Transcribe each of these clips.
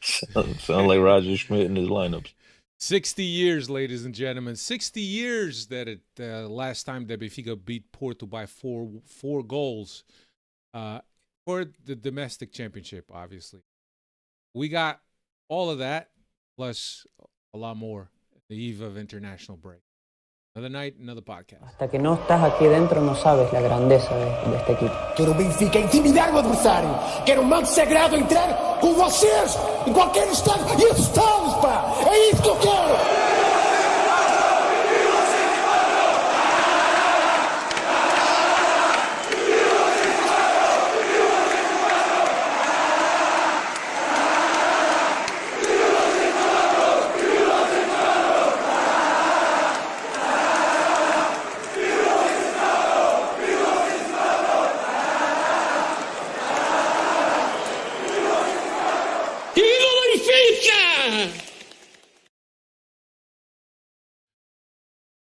Sound like Roger Schmidt in his lineups. 60 years, ladies and gentlemen. 60 years that it last time that Benfica beat Porto by four goals uh, for the domestic championship, obviously. We got all of that, plus a lot more at the eve of international break. Another night, another podcast. Hasta que no estás aquí dentro no sabes la grandeza de este equipo. Quero o Benfica intimidar o adversário. Quero um manto sagrado entrar com vocês em qualquer estádio e assustá-los, pá! É isso que eu quero!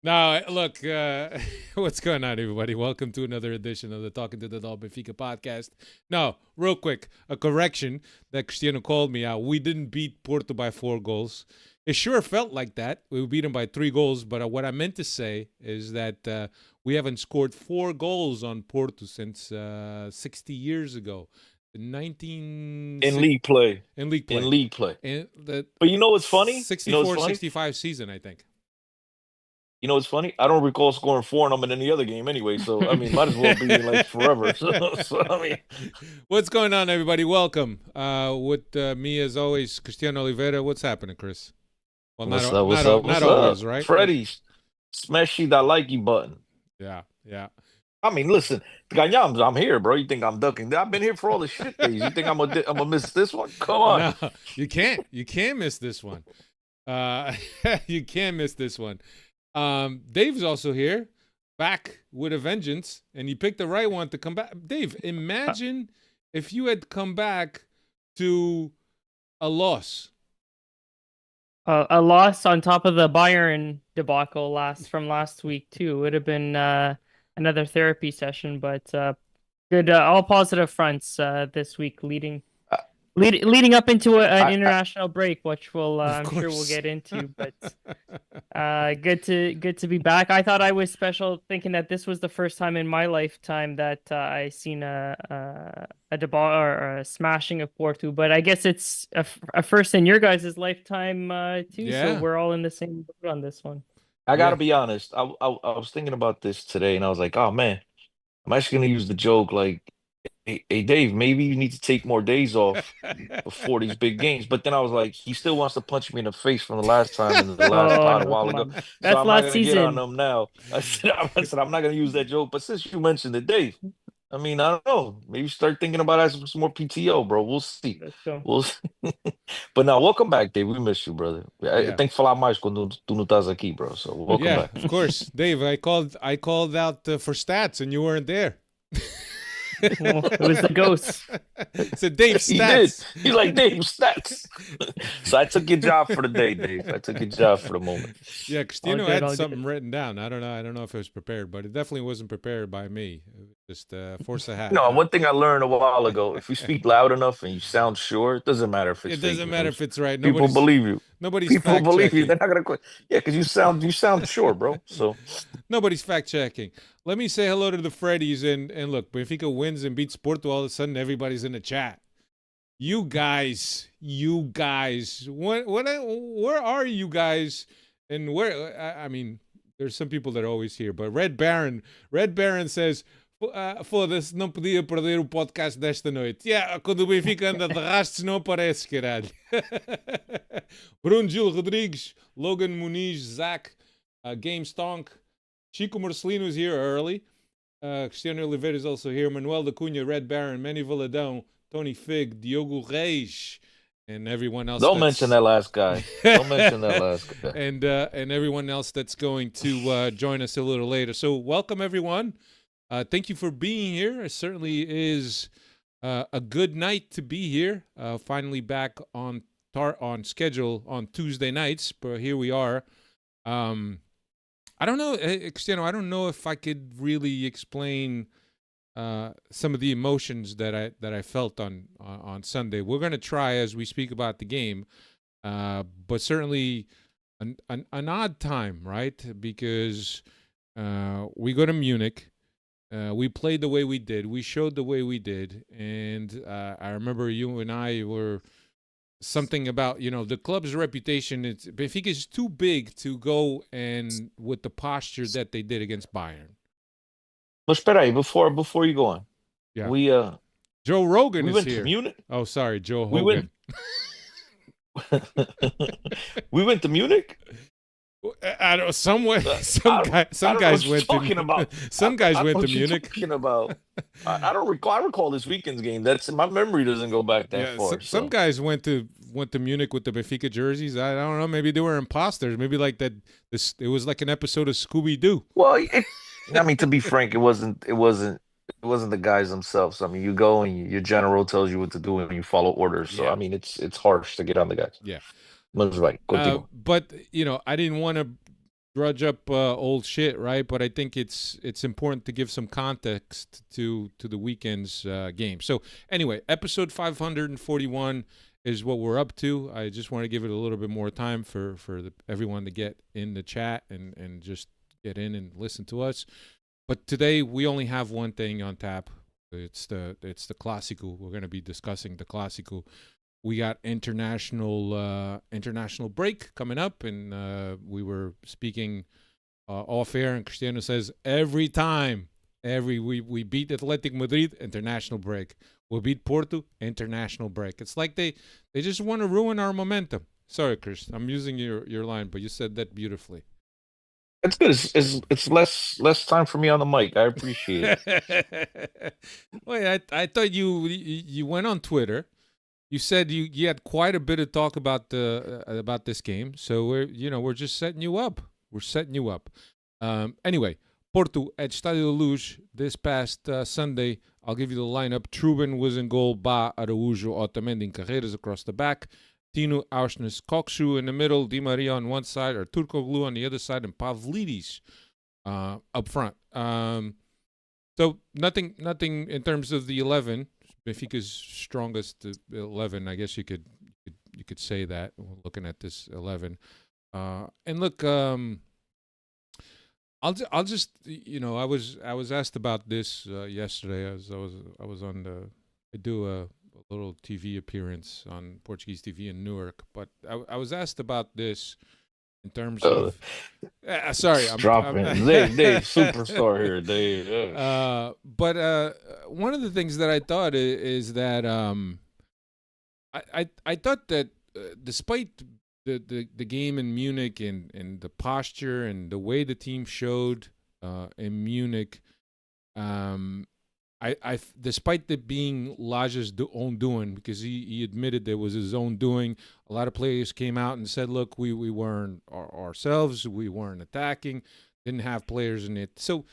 Now, look, what's going on, everybody? Welcome to another edition of the Talking to the Dog Benfica podcast. Now, real quick, a correction that Cristiano called me out. We didn't beat Porto by 4 goals. It sure felt like that. We beat them by 3 goals, but what I meant to say is that we haven't scored 4 goals on Porto since 60 years ago. In league play. But you know what's funny? 64-65 season, I think. You know what's funny? I don't recall scoring 4 on them in any other game anyway. So, I mean, might as well be like forever. So I mean. What's going on, everybody? Welcome. With me, as always, Cristiano Oliveira. What's happening, Chris? Well, what's up? Not always, right? Freddie, smash that likey button. Yeah. I mean, listen, I'm here, bro. You think I'm ducking? I've been here for all the shit days. You think I'm gonna miss this one? Come on. No, you can't. You can't miss this one. You can't miss this one. Dave's also here, back with a vengeance, and he picked the right one to come back. Dave, imagine if you had come back to a loss. A loss on top of the Bayern debacle from last week too. Would have been another therapy session, but good. All positive fronts this week, leading up into an international break, which I'm sure we'll get into. But good to be back. I thought I was special, thinking that this was the first time in my lifetime that I seen a debacle or a smashing of Porto. But I guess it's a first in your guys' lifetime too. Yeah. So we're all in the same boat on this one. I gotta be honest. I was thinking about this today, and I was like, oh man, I'm actually gonna use the joke like, hey Dave, maybe you need to take more days off before these big games. But then I was like, he still wants to punch me in the face from the last time in the last pod a while ago. That's so I'm last not gonna season. get on them now. I said I'm not gonna use that joke. But since you mentioned it, Dave, I mean, I don't know. Maybe start thinking about asking for some more PTO, bro. We'll see. We'll see. But now, welcome back, Dave. We miss you, brother. I think falar mais quando tu não estás aqui, bro. So welcome back. Yeah, of course, Dave. I called out for stats, and you weren't there. Well, it was the ghost. It's a Dave stats. He's like, Dave stats. So I took your job for the day, Dave. I took your job for the moment. Yeah, Cristiano had something written down. I don't know if it was prepared, but it definitely wasn't prepared by me. Just force a hat. No, one thing I learned a while ago: if you speak loud enough and you sound sure, it doesn't matter if it's. It doesn't matter if it's right. People believe you. People believe you. They're not gonna quit. Yeah, because you sound sure, bro. So nobody's fact checking. Let me say hello to the Freddies and look. Benfica wins and beats Porto. All of a sudden, everybody's in the chat. You guys, where are you guys? And where? I mean, there's some people that are always here, but Red Baron says. Foda-se, não podia perder o podcast desta noite. Yeah, quando o Benfica anda de rastros não aparece, caralho. Bruno Gil Rodrigues, Logan Muniz, Zach, Game Stonk, Chico Marcelino is here early. Cristiano Oliveira is also here. Manuel da Cunha, Red Baron, Manny Valadão, Tony Fig, Diogo Reis, and everyone else. Don't mention that last guy. Don't mention that last guy. And everyone else that's going to join us a little later. So welcome, everyone. Thank you for being here. It certainly is a good night to be here. Finally back on schedule on Tuesday nights, but here we are. I don't know, Cristiano, I don't know if I could really explain some of the emotions that I felt on Sunday. We're going to try as we speak about the game, but certainly an odd time, right? Because we go to Munich. We played the way we did. We showed the way we did. And I remember you and I were something about, the club's reputation. Benfica is too big to go and with the posture that they did against Bayern. But espera aí, before you go on. Yeah. We Joe Rogan we is went here. to Munich. Oh, sorry, Joe We Hogan. We went to Munich. I don't. Some guys went talking to. About. Some guys went to Munich. Talking about. I don't recall. I recall this weekend's game. That's my memory doesn't go back that far. Some guys went to Munich with the Benfica jerseys. I don't know. Maybe they were imposters. Maybe like that. It was like an episode of Scooby Doo. Well, I mean, to be frank, it wasn't the guys themselves. I mean, you go and your general tells you what to do and you follow orders. So I mean, it's harsh to get on the guys. Yeah. Right. But I didn't want to drudge up old shit, right? But I think it's important to give some context to the weekend's game. So anyway, episode 541 is what we're up to. I just want to give it a little bit more time for everyone to get in the chat and just get in and listen to us. But today we only have one thing on tap. It's the Classico. We're going to be discussing the Classico. We got international break coming up, and we were speaking off air, and Cristiano says every time we beat Athletic Madrid, international break. We'll beat Porto, international break. It's like they just want to ruin our momentum. Sorry, Chris, I'm using your line, but you said that beautifully. It's good. It's less time for me on the mic. I appreciate it. Wait, I thought you went on Twitter. You said you had quite a bit of talk about this game, so we're just setting you up. We're setting you up. Anyway, Porto at Estádio da Luz this past Sunday. I'll give you the lineup. Trubin was in goal. Ba, Araújo, Otamendi, and Carreras across the back. Tino, Auschnitz, Koksu in the middle. Di Maria on one side, or Turkoglu on the other side, and Pavlidis up front. So nothing in terms of the 11. Benfica's strongest 11, I guess you could say that. Looking at this 11, and look, I'll just I was asked about this yesterday. I was on I do a little TV appearance on Portuguese TV in Newark, but I was asked about this in terms of. Sorry, I'm dropping. Dave, superstar here, Dave. But one of the things that I thought is that I thought that despite the game in Munich and the posture and the way the team showed in Munich, I despite it being Lage's own doing, because he admitted it was his own doing. A lot of players came out and said, "Look, we weren't ourselves. We weren't attacking. Didn't have players in it." So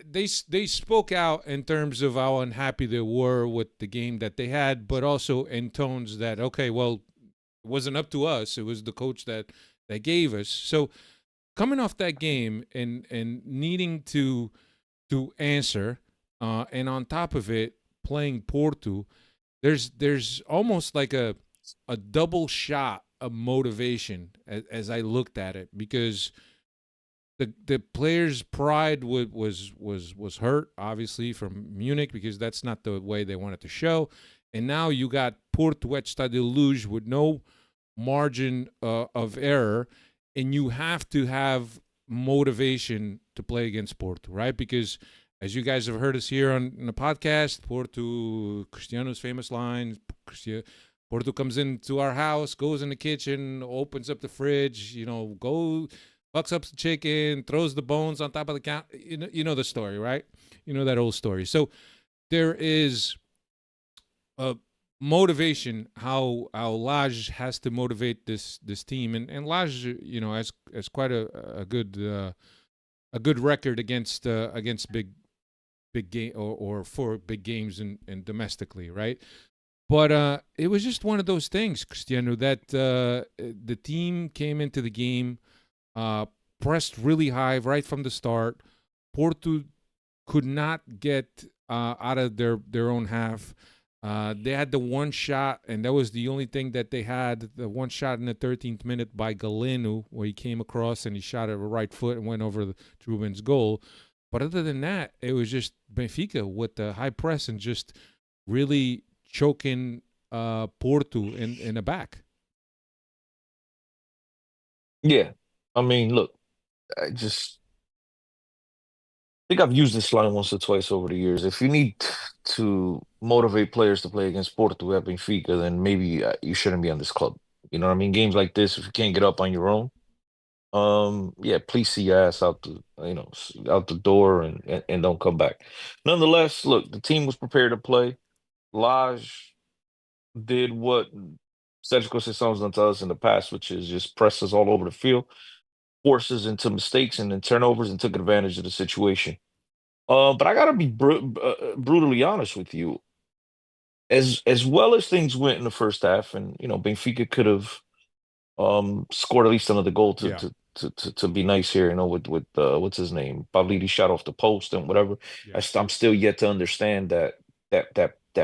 they spoke out in terms of how unhappy they were with the game that they had, but also in tones that, okay, well, it wasn't up to us. It was the coach that gave us. So coming off that game and needing to answer. And on top of it, playing Porto, there's almost like a double shot of motivation as I looked at it, because the players' pride was hurt, obviously, from Munich, because that's not the way they wanted to show. And now you got Porto at Estádio da Luz with no margin of error, and you have to have motivation to play against Porto, right? Because as you guys have heard us here on the podcast, Porto, Cristiano's famous line, Porto comes into our house, goes in the kitchen, opens up the fridge, fucks up the chicken, throws the bones on top of the counter. You know the story, right? You know that old story. So there is a motivation, how Lage has to motivate this team. And Lage, has quite a good record against big game or for big games and domestically, right? But it was just one of those things, Cristiano, that the team came into the game, pressed really high right from the start. Porto could not get out of their own half. They had the one shot, and that was the only thing that they had. The one shot in the 13th minute by Galeno, where he came across and he shot at a right foot and went over Ruben's goal. But other than that, it was just Benfica with the high press and just really choking Porto in the back. Yeah. I mean, look, I think I've used this line once or twice over the years. If you need to motivate players to play against Porto at Benfica, then maybe you shouldn't be on this club. You know what I mean? Games like this, if you can't get up on your own, yeah, please see your ass out out the door and don't come back. Nonetheless, look, the team was prepared to play. Lage did what Sergio Conceição's done to us in the past, which is just press us all over the field, force us into mistakes and then turnovers, and took advantage of the situation. But I gotta be brutally honest with you. As well as things went in the first half, and Benfica could have scored at least another goal Yeah. to be nice here, with what's his name? Pavlidis shot off the post and whatever. Yeah. I'm still yet to understand that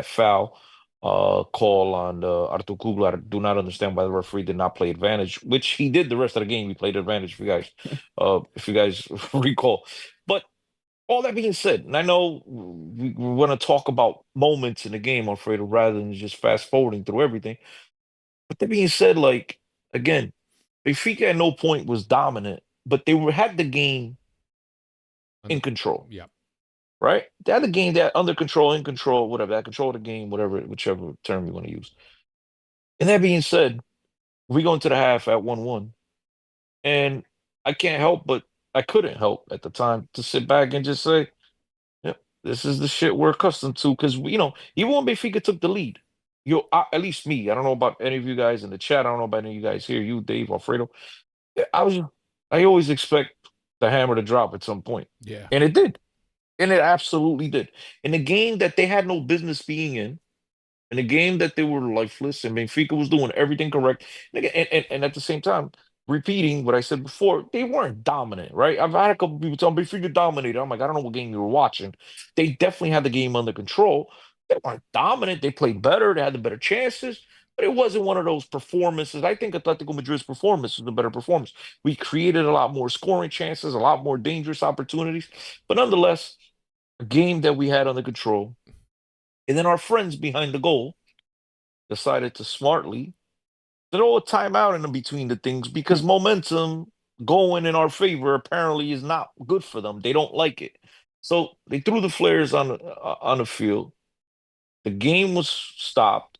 foul call on Artur Kubler. I do not understand why the referee did not play advantage, which he did the rest of the game. He played advantage, if you guys recall. But all that being said, and I know we want to talk about moments in the game, Alfredo, rather than just fast forwarding through everything. But that being said, like, again, Benfica at no point was dominant, but they had the game in control. Yeah. Right? They had the game that under control, in control, whatever. That control the game, whichever term you want to use. And that being said, we go into the half at 1-1. And I couldn't help at the time to sit back and just say, yep, this is the shit we're accustomed to. Because, even when Benfica took the lead, at least me, I don't know about any of you guys in the chat. I don't know about any of you guys here, you, Dave, Alfredo. I always expect the hammer to drop at some point. Yeah. And it did. And it absolutely did. In a game that they had no business being in a game that they were lifeless, and Benfica was doing everything correct. And at the same time, repeating what I said before, they weren't dominant, right? I've had a couple people tell me Benfica dominated. I'm like, I don't know what game you were watching. They definitely had the game under control. They weren't dominant. They played better. They had the better chances. But it wasn't one of those performances. I think Atletico Madrid's performance was the better performance. We created a lot more scoring chances, a lot more dangerous opportunities. But nonetheless, a game that we had under control. And then our friends behind the goal decided to smartly throw a timeout in between the things, because momentum going in our favor apparently is not good for them. They don't like it. So they threw the flares on the field. The game was stopped.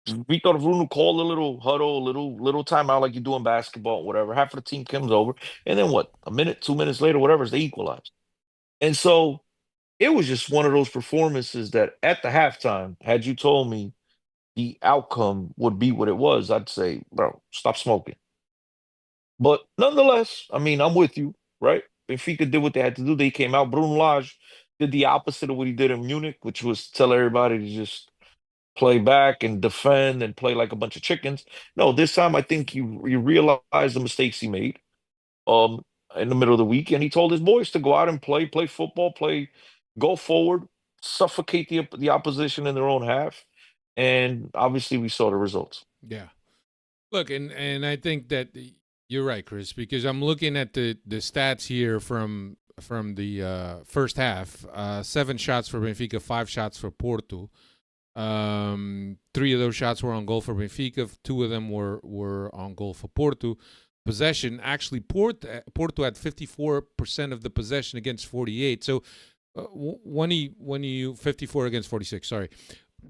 Vitor Bruno called a little huddle, little timeout like you do in basketball, whatever. Half of the team comes over. And then what? A minute, 2 minutes later, whatever, they equalize. And so it was just one of those performances that at the halftime, had you told me the outcome would be what it was, I'd say, bro, stop smoking. But nonetheless, I mean, I'm with you, right? Benfica did what they had to do. They came out. Bruno Lage did the opposite of what he did in Munich, which was tell everybody to just play back and defend and play like a bunch of chickens. No, this time I think you realize the mistakes he made in the middle of the week, and he told his boys to go out and play football, go forward, suffocate the opposition in their own half. And obviously we saw the results. Yeah. Look, and I think that you're right, Chris, because I'm looking at the stats here from the first half. 7 shots for Benfica, 5 shots for Porto. 3 of those shots were on goal for Benfica. 2 of them were on goal for Porto. Possession, actually, Porto had 54% of the possession against 48. So when you 54 against 46, sorry.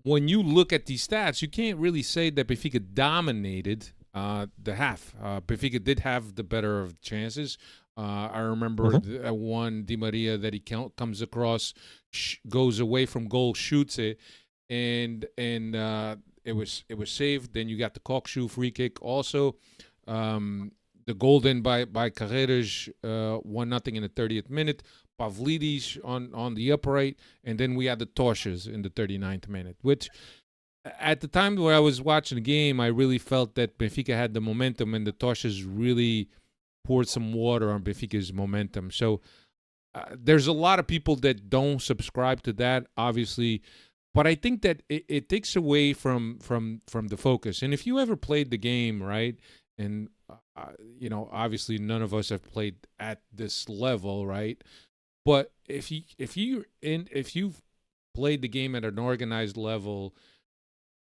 When you look at these stats, you can't really say that Benfica dominated the half. Benfica did have the better of chances. I remember one Di Maria that he comes across, goes away from goal, shoots it, and it was saved. Then you got the Kokshu free kick also. The goal then by Carreras, 1-0 in the 30th minute. Pavlidis on the upright, and then we had the Tosches in the 39th minute, which at the time where I was watching the game, I really felt that Benfica had the momentum, and the Tosches really poured some water on Benfica's momentum. So there's a lot of people that don't subscribe to that, obviously, but I think that it takes away from the focus. And if you ever played the game, right, and obviously none of us have played at this level, right? But if you've played the game at an organized level,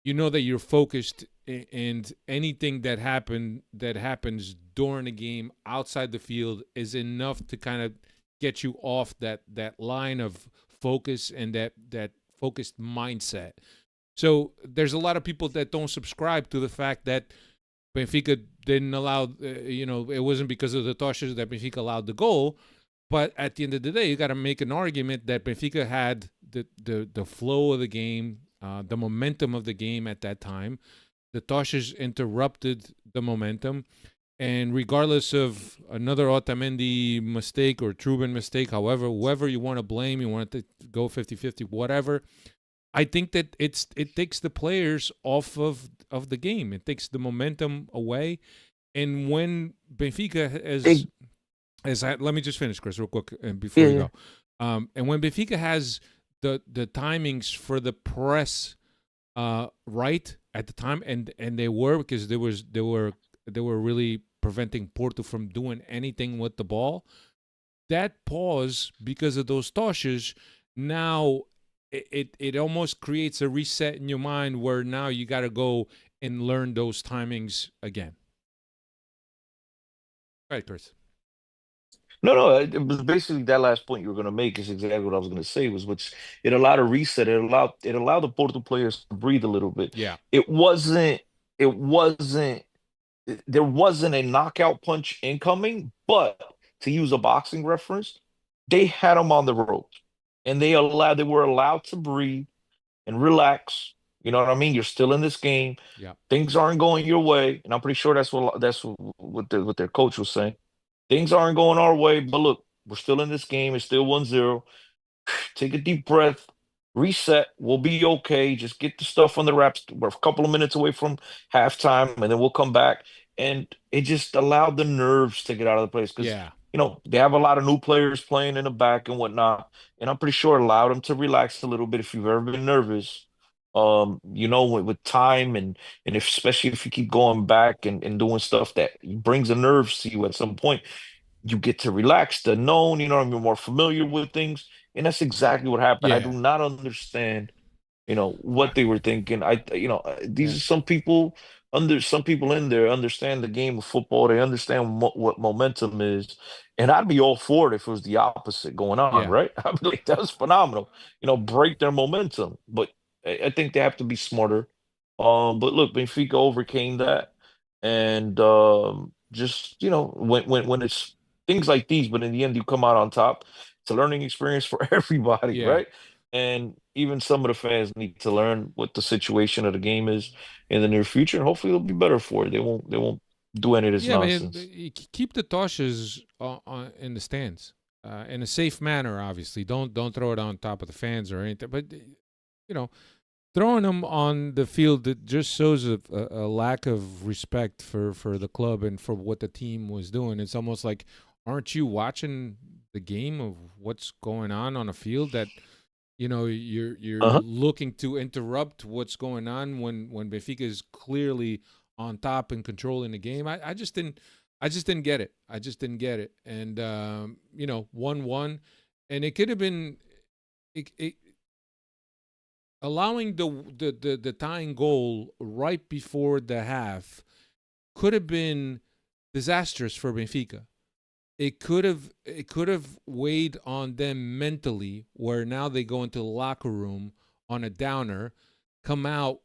you know that you're focused, and anything that happens during the game outside the field is enough to kind of get you off that line of focus and that focused mindset. So there's a lot of people that don't subscribe to the fact that Benfica didn't allow, it wasn't because of the Toshas that Benfica allowed the goal. But at the end of the day, you got to make an argument that Benfica had the flow of the game, the momentum of the game at that time. The Toshas interrupted the momentum. And regardless of another Otamendi mistake or Truben mistake, whoever you want to blame, you want to go 50-50, whatever, I think that it takes the players off of the game. It takes the momentum away. And when Benfica let me just finish, Chris, real quick, and before you go. And when Benfica has the timings for the press right at the time, and they were, because they were really preventing Porto from doing anything with the ball. That pause, because of those toshes, now it almost creates a reset in your mind where now you got to go and learn those timings again. All right, Chris. No, it was basically that last point you were going to make is exactly what I was going to say, which it allowed a reset. It allowed the Porto players to breathe a little bit. Yeah. It wasn't there wasn't a knockout punch incoming, but to use a boxing reference, they had them on the ropes, and they were allowed to breathe and relax. You know what I mean? You're still in this game. Yeah. Things aren't going your way, and I'm pretty sure that's what their coach was saying. Things aren't going our way, but look, we're still in this game. It's still 1-0. Take a deep breath, reset. We'll be okay. Just get the stuff on the wraps. We're a couple of minutes away from halftime, and then we'll come back. And it just allowed the nerves to get out of the place because, Yeah. they have a lot of new players playing in the back and whatnot. And I'm pretty sure it allowed them to relax a little bit if you've ever been nervous. With time and especially if you keep going back and doing stuff that brings the nerves to you at some point, you get to relax the known, you're more familiar with things. And that's exactly what happened. I do Yeah. not understand, what they were thinking. These Yeah. are some people in there understand the game of football. They understand what momentum is. And I'd be all for it if it was the opposite going on, Yeah. right? I'd be like, that was phenomenal. Break their momentum. But I think they have to be smarter. But look, Benfica overcame that. And just, when it's things like these, but in the end you come out on top. It's a learning experience for everybody, Yeah. right? And even some of the fans need to learn what the situation of the game is in the near future, and hopefully it'll be better for it. They won't do any of this Yeah, man. nonsense. Keep the toshes in the stands in a safe manner. Obviously, don't throw it on top of the fans or anything. But throwing them on the field, it just shows a lack of respect for the club and for what the team was doing. It's almost like, aren't you watching the game of what's going on a field that you're Uh-huh. looking to interrupt what's going on when Benfica is clearly on top and controlling the game. I just didn't get it. I just didn't get it. And 1-1, and it could have been allowing the tying goal right before the half could have been disastrous for Benfica. It could have weighed on them mentally, where now they go into the locker room on a downer, come out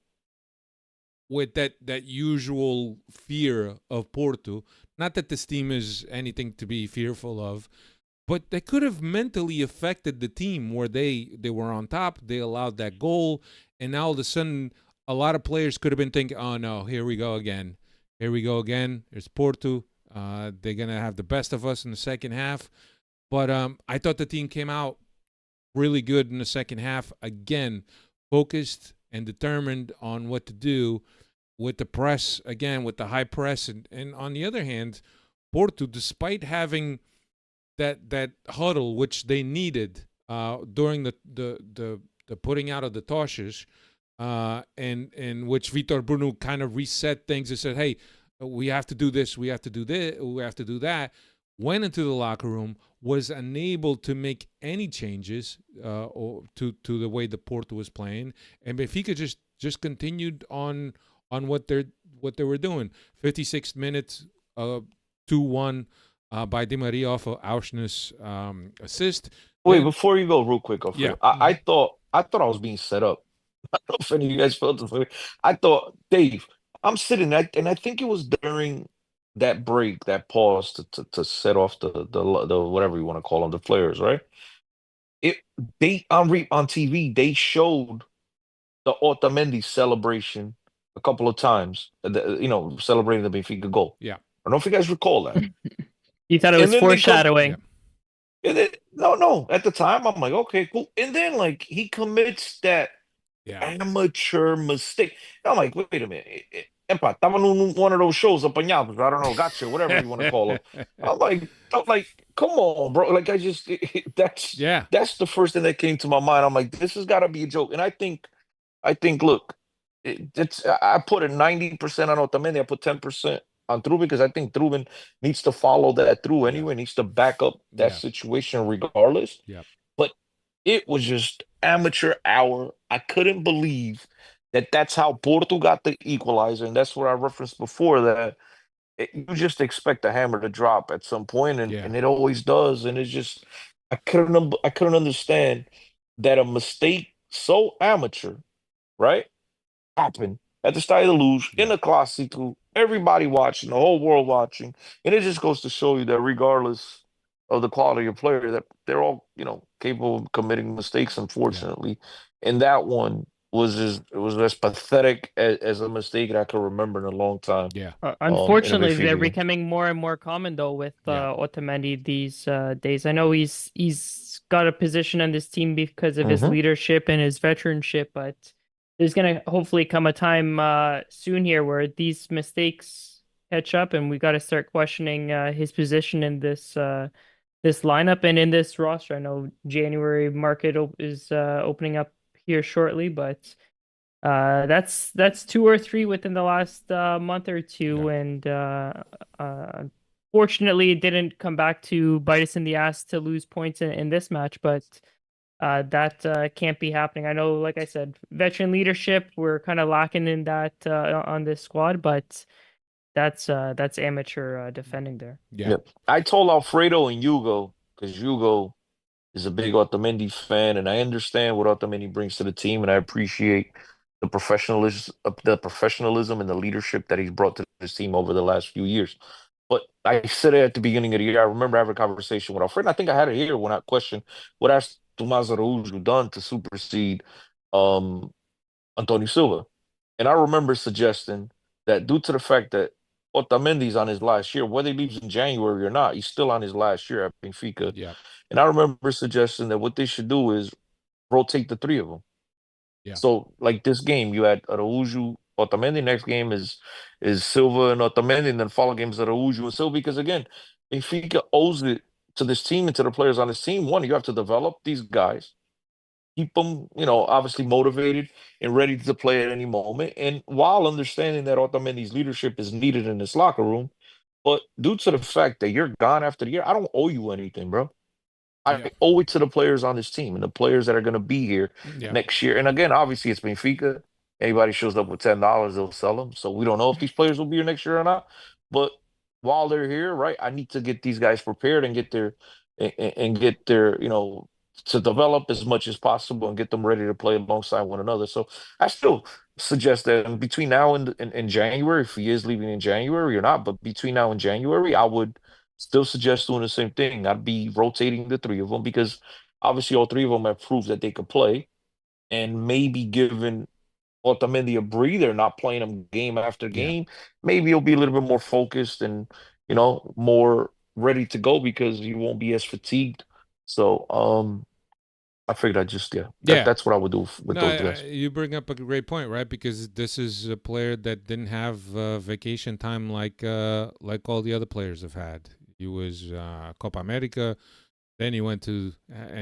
with that usual fear of Porto. Not that this team is anything to be fearful of, but they could have mentally affected the team where they were on top. They allowed that goal, and now all of a sudden, a lot of players could have been thinking, "Oh no, here we go again. Here we go again. There's Porto. They're going to have the best of us in the second half." But I thought the team came out really good in the second half. Again, focused and determined on what to do with the press, again, with the high press. And on the other hand, Porto, despite having that huddle which they needed during the putting out of the toshes, and which Vitor Bruno kind of reset things and said, "Hey, we have to do this, we have to do this, we have to do that." Went into the locker room, was unable to make any changes or to the way the Porto was playing, and Benfica just continued on what they were doing. 56 minutes, 2-1 by Di Maria off of Auschner's assist. Wait, Then, before you go, real quick, Alfredo, I thought I was being set up. I don't know if any of you guys felt this way. I thought, Dave, I'm sitting there, and I think it was during that break, that pause to set off the whatever you want to call them, the flares, right? It they on TV they showed the Otamendi celebration a couple of times, celebrating the Benfica goal. Yeah. I don't know if you guys recall that. You thought it And was then they come- foreshadowing. And then, no, at the time I'm like, okay, cool. And then like he commits that amateur mistake. I'm like, wait a minute. Epa, tava one of those shows, apanhados, I don't know, gotcha, whatever you want to call them. I'm like, come on, bro. Like that's the first thing that came to my mind. I'm like, this has got to be a joke. And I think, look, I put a 90% on Otamendi. I put 10% on Trubin because I think Trubin needs to follow that through anyway. Needs to back up that situation regardless. Yeah. But it was just amateur hour. I couldn't believe that that's how Porto got the equalizer, and that's what I referenced before. That you just expect the hammer to drop at some point, and it always does. And it's just I couldn't understand that a mistake so amateur, right, happened at the Estádio da Luz in the Classico. Everybody watching, the whole world watching, and it just goes to show you that regardless of the quality of player, that they're all capable of committing mistakes. Unfortunately, and that one was as pathetic as a mistake that I can remember in a long time. Yeah. Unfortunately, they're becoming more and more common though with Otamendi these days. I know he's got a position on this team because of his leadership and his veteranship, but there's gonna hopefully come a time soon here where these mistakes catch up, and we got to start questioning his position in this lineup and in this roster. I know January market is opening up here shortly, but that's 2 or 3 within the last month or two, and fortunately it didn't come back to bite us in the ass to lose points in this match, but that can't be happening. I know, like I said, veteran leadership, we're kind of lacking in that on this squad, but that's amateur defending there. Yeah. I told Alfredo and Hugo, because Hugo is a big Otamendi fan, and I understand what Otamendi brings to the team, and I appreciate the professionalism and the leadership that he's brought to this team over the last few years. But I said it at the beginning of the year. I remember having a conversation with Alfredo. I think I had it here when I questioned what has Tomás Araújo done to supersede Antonio Silva. And I remember suggesting that due to the fact that Otamendi's on his last year, whether he leaves in January or not, he's still on his last year at Benfica. Yeah. And I remember suggesting that what they should do is rotate the 3 of them. Yeah. So, like this game, you had Araújo, Otamendi. Next game is Silva and Otamendi, and then following game is Araújo and Silva. Because again, Benfica owes it to this team and to the players on this team. One, you have to develop these guys, keep them, obviously motivated and ready to play at any moment. And while understanding that Otamendi's leadership is needed in this locker room, but due to the fact that you're gone after the year, I don't owe you anything, bro. I owe it to the players on this team and the players that are going to be here next year. And again, obviously, it's Benfica. Anybody shows up with $10, they'll sell them. So we don't know if these players will be here next year or not. But while they're here, right, I need to get these guys prepared and get their, to develop as much as possible and get them ready to play alongside one another. So I still suggest that between now and January, if he is leaving in January or not, but between now and January, I would still suggest doing the same thing. I'd be rotating the 3 of them because obviously all 3 of them have proved that they could play, and maybe giving Otamendi a breather, not playing him game after game, maybe he'll be a little bit more focused and, more ready to go because he won't be as fatigued. So, I figured I'd just, that's what I would do with those guys. You bring up a great point, right? Because this is a player that didn't have vacation time like all the other players have had. He was Copa America. Then he went to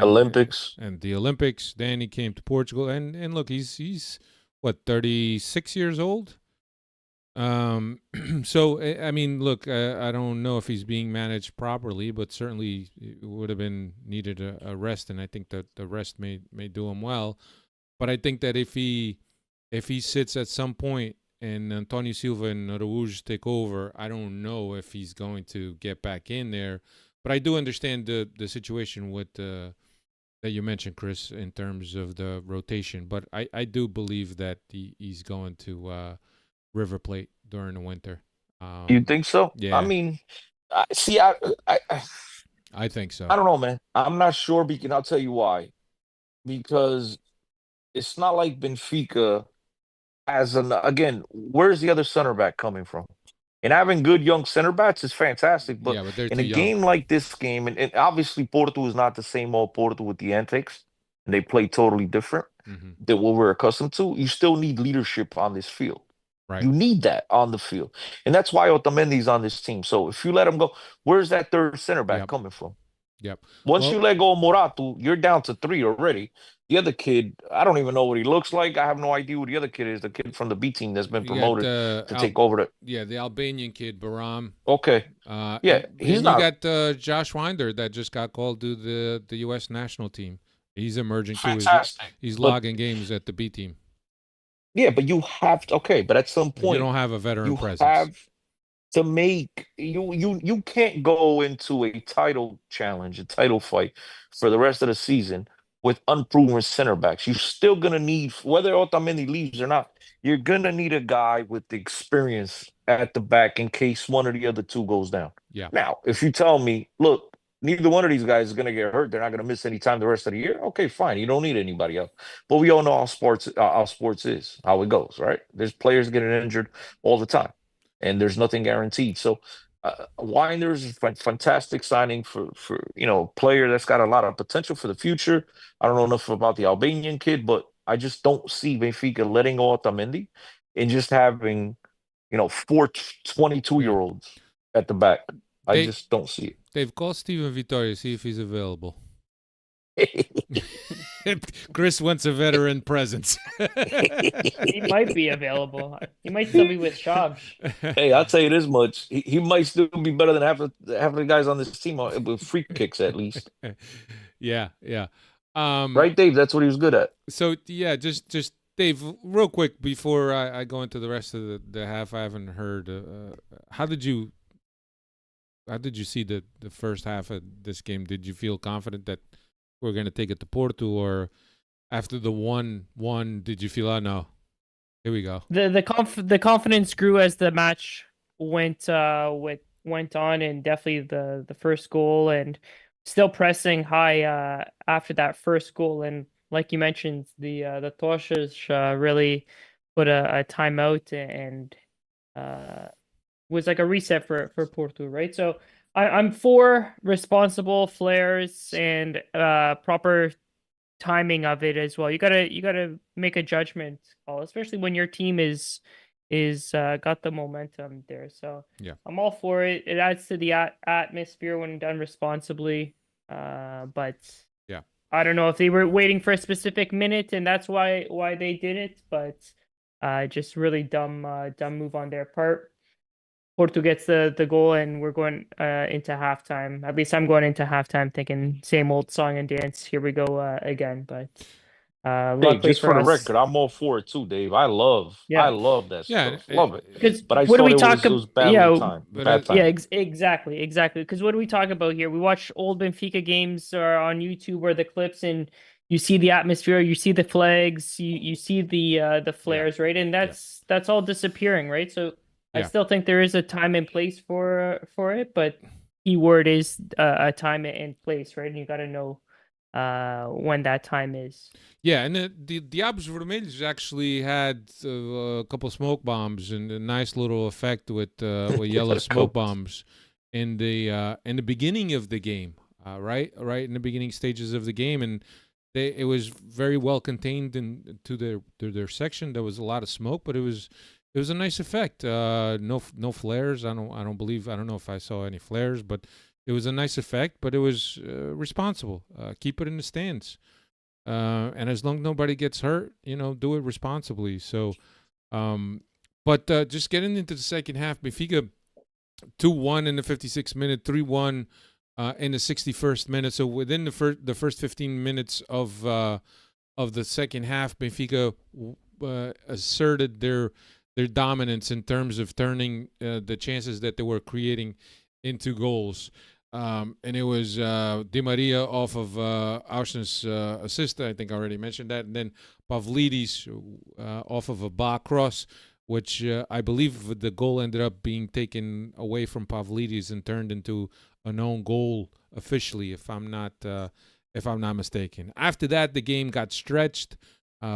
Olympics. and the Olympics. Then he came to Portugal. And look, he's what, 36 years old. So I mean, look, I don't know if he's being managed properly, but certainly it would have been needed a rest, and I think that the rest may do him well. But I think that if he sits at some point and Antonio Silva and Araújo take over, I don't know if he's going to get back in there. But I do understand the situation with that you mentioned, Chris, in terms of the rotation. But I do believe that he's going to River Plate during the winter. You think so? Yeah. I mean, see, I think so. I don't know, man. I'm not sure, because I'll tell you why. Because it's not like Benfica has again, where's the other center back coming from? And having good young center backs is fantastic, but Yeah, but they're in too a young. game like this game, and obviously Porto is not the same old Porto with the antics, and they play totally different than what we're accustomed to. You still need leadership on this field. Right. You need that on the field. And that's why Otamendi's on this team. So if you let him go, where's that third center back coming from? Yep. Once you let go of Morato, you're down to 3 already. The other kid, I don't even know what he looks like. I have no idea who the other kid is. The kid from the B team that's been promoted to take over the Albanian kid, Baram. Okay. Yeah, he's not. You got Josh Winder that just got called to the U.S. national team. He's emerging too. He's logging games at the B team. Yeah, but you have to. Okay, but at some point you don't have a veteran presence. You have to make you can't go into a title challenge, a title fight for the rest of the season with unproven center backs. You're still gonna need, whether Otamendi leaves or not, you're gonna need a guy with the experience at the back in case one or the other two goes down. Yeah. Now, if you tell me, look, neither one of these guys is gonna get hurt, they're not gonna miss any time the rest of the year. Okay, fine. You don't need anybody else. But we all know how sports is, how it goes, right? There's players getting injured all the time, and there's nothing guaranteed. So Winder's a fantastic signing for a player that's got a lot of potential for the future. I don't know enough about the Albanian kid, but I just don't see Benfica letting go Otamendi and just having 4 22-year-olds at the back. I just don't see it. They've called Steven Vittoria, see if he's available. Chris wants a veteran presence. He might be available. He might still be with Shabs. Hey, I'll tell you this much: he might still be better than half of the guys on this team with free kicks, at least. Yeah. Right, Dave? That's what he was good at. So yeah, just Dave, real quick before I go into the rest of the half. I haven't heard. How did you see the first half of this game? Did you feel confident that we're going to take it to Porto, or after the 1-1, did you feel, oh no, here we go? The confidence grew as the match went on, and definitely the first goal, and still pressing high after that first goal. And like you mentioned, the Toshas really put a timeout and was like a reset for Porto, right? So I'm for responsible flares and proper timing of it as well. You gotta make a judgment call, especially when your team is got the momentum there. So yeah, I'm all for it. It adds to the atmosphere when done responsibly. But yeah, I don't know if they were waiting for a specific minute and that's why they did it, but just really dumb move on their part. Porto gets the goal, and we're going into halftime. At least I'm going into halftime thinking same old song and dance. Here we go again. But luckily just for the us, record, I'm all for it too, Dave. I love that stuff. Love it. Because but I what do we thought talk it was bad time. Exactly. Because what do we talk about here? We watch old Benfica games on YouTube or the clips, and you see the atmosphere, you see the flags, you see the flares, right? And that's all disappearing, right? So I still think there is a time and place for it, but key word is a time and place, right? And you got to know when that time is. Yeah, and the Diabos Vermelhos actually had a couple smoke bombs and a nice little effect with yellow smoke bombs in the beginning of the game, right in the beginning stages of the game, and it was very well contained to their section. There was a lot of smoke, but it was It was a nice effect. No flares. I don't know if I saw any flares, but it was a nice effect. But it was responsible. Keep it in the stands, and as long as nobody gets hurt, do it responsibly. So, but just getting into the second half, Benfica 2-1 in the 56th minute, 3-1 in the 61st minute. So within the first 15 minutes of the second half, Benfica asserted their dominance in terms of turning the chances that they were creating into goals. And it was Di Maria off of Auschner's assist. I think I already mentioned that. And then Pavlidis off of a bar cross, which I believe the goal ended up being taken away from Pavlidis and turned into a known goal officially, if I'm not mistaken. After that, the game got stretched.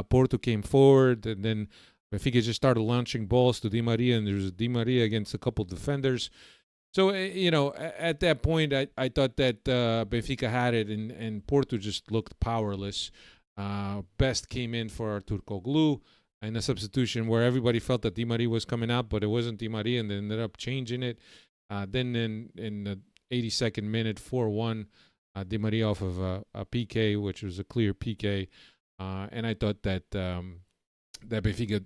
Porto came forward, and then Benfica just started launching balls to Di Maria, and there was Di Maria against a couple defenders. So, at that point, I thought that Benfica had it, and Porto just looked powerless. Best came in for Turkoglu in a substitution where everybody felt that Di Maria was coming out, but it wasn't Di Maria, and they ended up changing it. Then in the 82nd minute, 4-1, Di Maria off of a PK, which was a clear PK. And I thought that that Benfica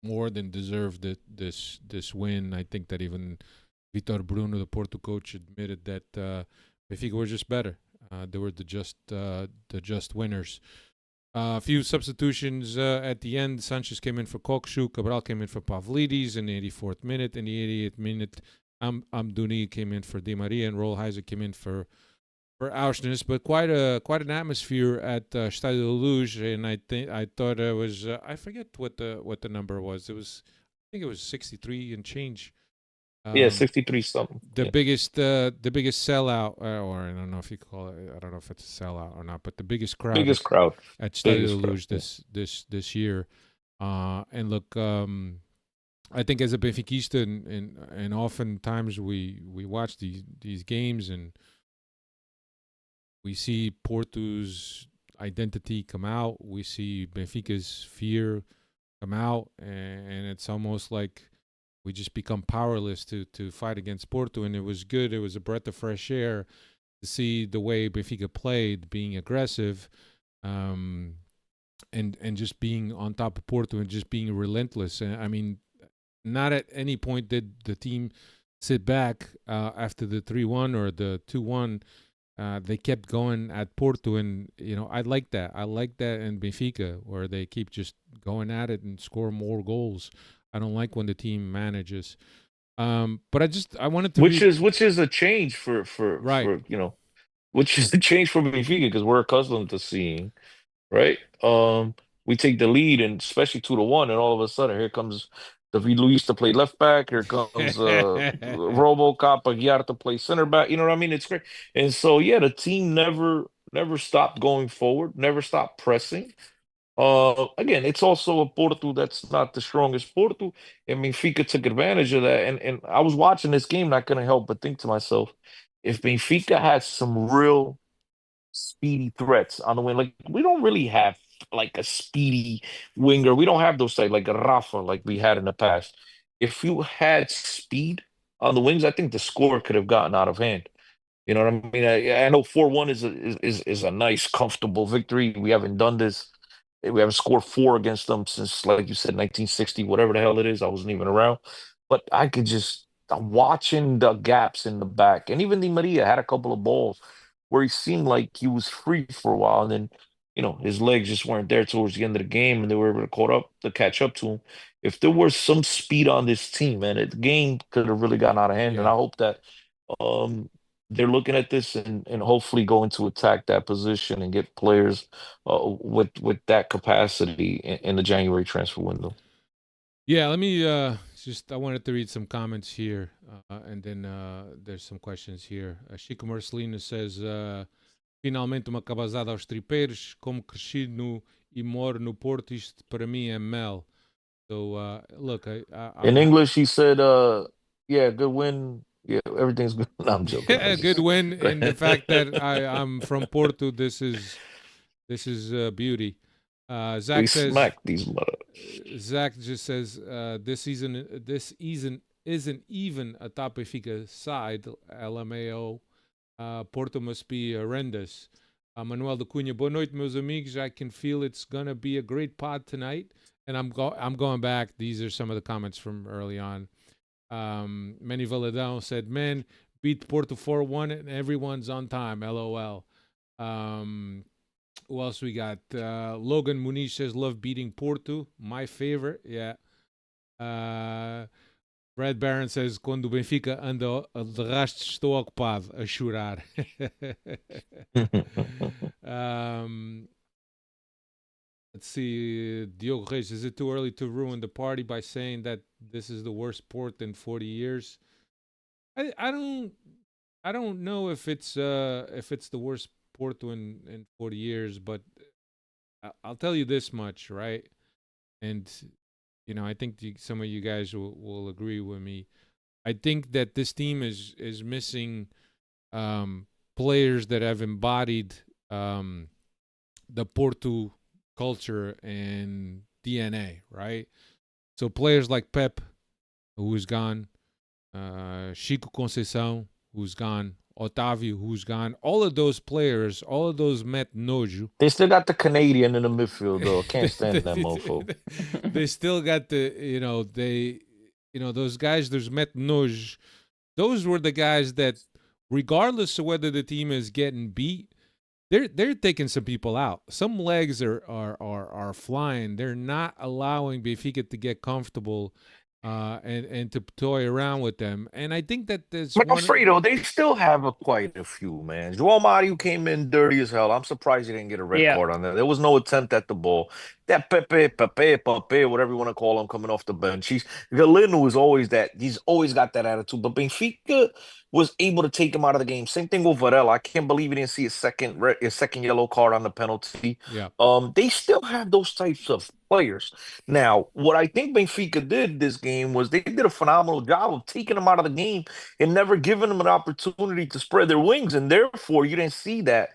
more than deserved this win. I think that even Vitor Bruno, the Porto coach, admitted that Benfica were just better. They were the just winners. A few substitutions at the end. Sanchez came in for Kokshu. Cabral came in for Pavlidis in the 84th minute. In the 88th minute, Amdouni came in for Di Maria, and Rolheiser came in for Auschwitz. But quite an atmosphere at Stadio de Luz, and I thought it was I forget what the number was. I think it was 63 and change. Yeah, 63 something. The biggest sellout, or I don't know if you call it. I don't know if it's a sellout or not, but the biggest crowd at Stadio de Luz this year. And look, I think as a Benfiquista, and oftentimes we watch these games and we see Porto's identity come out. We see Benfica's fear come out, and it's almost like we just become powerless to fight against Porto. And it was good. It was a breath of fresh air to see the way Benfica played, being aggressive, and just being on top of Porto and just being relentless. And I mean, not at any point did the team sit back after the 3-1 or the 2-1. They kept going at Porto, and I like that. I like that in Benfica, where they keep just going at it and score more goals. I don't like when the team manages. But I wanted to which is a change for right. Which is a change for Benfica because we're accustomed to seeing, right? We take the lead, and especially 2-1, and all of a sudden here comes David Luiz to play left back. Here comes RoboCop Aguiar to play center back. You know what I mean? It's great. And so yeah, the team never stopped going forward, never stopped pressing. Again, it's also a Porto that's not the strongest Porto. And Benfica took advantage of that. And I was watching this game, not gonna help but think to myself, if Benfica had some real speedy threats on the wing. Like we don't really have like a speedy winger. We don't have those type like a Rafa like we had in the past. If you had speed on the wings, I think the score could have gotten out of hand. You know what I mean? I know 4-1 is a nice, comfortable victory. We haven't done this. We haven't scored four against them since, like you said, 1960, whatever the hell it is. I wasn't even around. But I'm watching the gaps in the back. And even Di Maria had a couple of balls where he seemed like he was free for a while. And then, his legs just weren't there towards the end of the game, and they were able to catch up to him. If there was some speed on this team, man, the game could have really gotten out of hand. Yeah. And I hope that they're looking at this and hopefully going to attack that position and get players with that capacity in the January transfer window. Yeah, let me I wanted to read some comments here, and then there's some questions here. Chico Marcelino says, finalmente uma cabazada aos tripeiros, como crescido e moro no Porto, isto para mim é mel. So, look, in English, he said, yeah, good win. Yeah, everything's good. No, I'm joking. A good win, and the fact that I'm from Porto, this is beauty. Zach says, smack these mother. Zach just says, this season isn't even a top Benfica side. LMAO. Porto must be horrendous. Manuel de Cunha, boa noite, meus amigos. I can feel it's gonna be a great pod tonight. And I'm going back. These are some of the comments from early on. Manny Valadão said, "Man, beat Porto 4-1 and everyone's on time. LOL." Who else we got? Logan Muniz says, "Love beating Porto. My favorite." Yeah. Brad Barron says, quando o Benfica anda de rastro, estou ocupado a chorar. Let's see. Diogo Reis, is it too early to ruin the party by saying that this is the worst port in 40 years? I don't know if it's the worst Porto in 40 years, but I'll tell you this much, right? And I think some of you guys will agree with me. I think that this team is missing players that have embodied the Porto culture and DNA, right? So players like Pep, who's gone, Chico Conceição, who's gone, Otávio, who's gone. All of those players, all of those met nojo. They still got the Canadian in the midfield, though. Can't stand that mofo. They still got those guys, there's met nojo. Those were the guys that, regardless of whether the team is getting beat, they're taking some people out. Some legs are flying. They're not allowing Benfica to get comfortable and to toy around with them. And I think that there's But Alfredo, they still have quite a few, man. João Mario came in dirty as hell. I'm surprised he didn't get a red card on that. There was no attempt at the ball. That Pepe, whatever you want to call him, coming off the bench. Galeno is always that. He's always got that attitude. But Benfica was able to take him out of the game. Same thing with Varela. I can't believe he didn't see his second yellow card on the penalty. Yeah. They still have those types of players. Now, what I think Benfica did this game was they did a phenomenal job of taking them out of the game and never giving them an opportunity to spread their wings, and therefore you didn't see that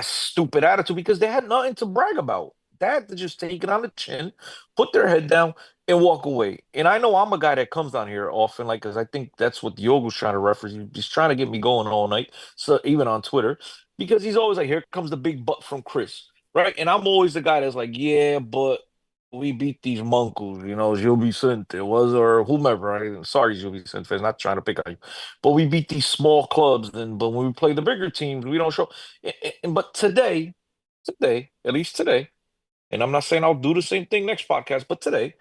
stupid attitude because they had nothing to brag about. They had to just take it on the chin, put their head down, and walk away. And I know I'm a guy that comes down here often, like, because I think that's what Diogo's trying to reference. He's trying to get me going all night, so even on Twitter, because he's always like, "Here comes the big butt from Chris," right? And I'm always the guy that's like, "Yeah, but we beat these monkeys, Gil Vicente was or whomever. Right? Sorry, Gil Vicente, not trying to pick on you, but we beat these small clubs. But when we play the bigger teams, we don't show. But today, at least today, and I'm not saying I'll do the same thing next podcast, but today,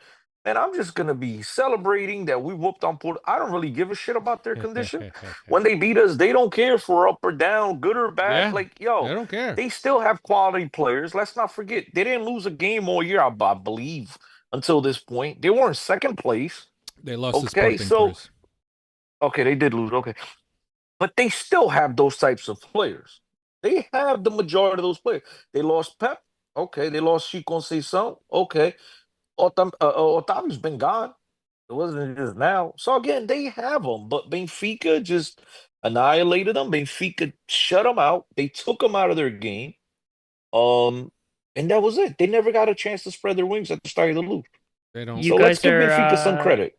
and I'm just gonna be celebrating that we whooped on Porto. I don't really give a shit about their condition. When they beat us, they don't care if we're up or down, good or bad. Yeah, like, yo, they don't care. They still have quality players. Let's not forget, they didn't lose a game all year, I believe, until this point. They were in second place. They lost to Sporting, Chris. Okay, they did lose. Okay, but they still have those types of players. They have the majority of those players. They lost Pep. Okay, they lost Chico Conceição. Okay, Otávio's been gone. It wasn't just now. So again, they have them, but Benfica just annihilated them. Benfica shut them out. They took them out of their game. And that was it. They never got a chance to spread their wings at the start of the loop. They don't. So let's give Benfica some credit.